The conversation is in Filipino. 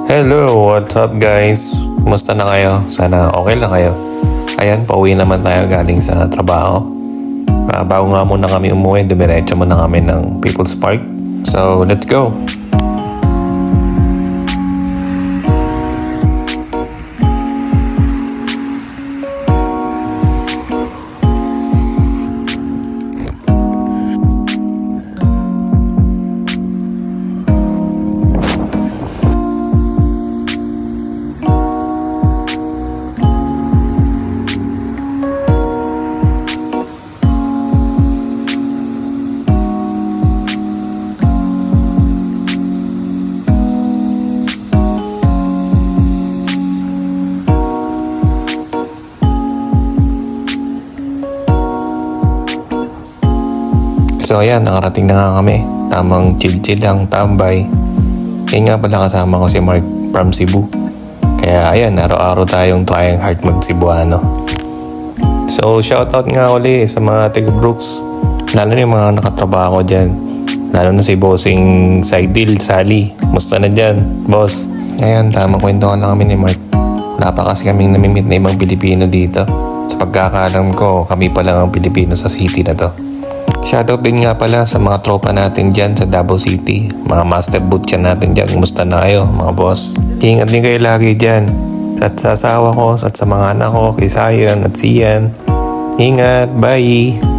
Hello, what's up guys? Kumusta na kayo? Sana okay lang kayo. Ayan, pauwi naman tayo galing sa trabaho. Bago nga muna kami umuwi, dumiretso muna kami ng People's Park. So, let's go! So ayan, nakarating na nga kami. Tamang chill-chill lang, tambay. Kaya nga pala kasama ko si Mark from Cebu. Kaya ayan, araw-araw tayong trying hard mag-Cebuano. So shoutout nga uli sa mga taga Brooks. Lalo na yung mga nakatrabaho ko dyan. Lalo na si Bossing Saidil, Sally. Musta na dyan, boss? Ayan, tamang kwentuhan lang kami ni Mark. Wala pa kasi kaming namimit na ibang Pilipino dito. Sa pagkakaalam ko, kami pa lang ang Pilipino sa city na to. Shoutout din nga pala sa mga tropa natin dyan sa Davao City. Mga master boot yan natin dyan. Kumusta na kayo mga boss? Ingat din kayo lagi dyan. At sa asawa ko, at sa mga anak ko, kay Sayan at Sian. Ingat, bye!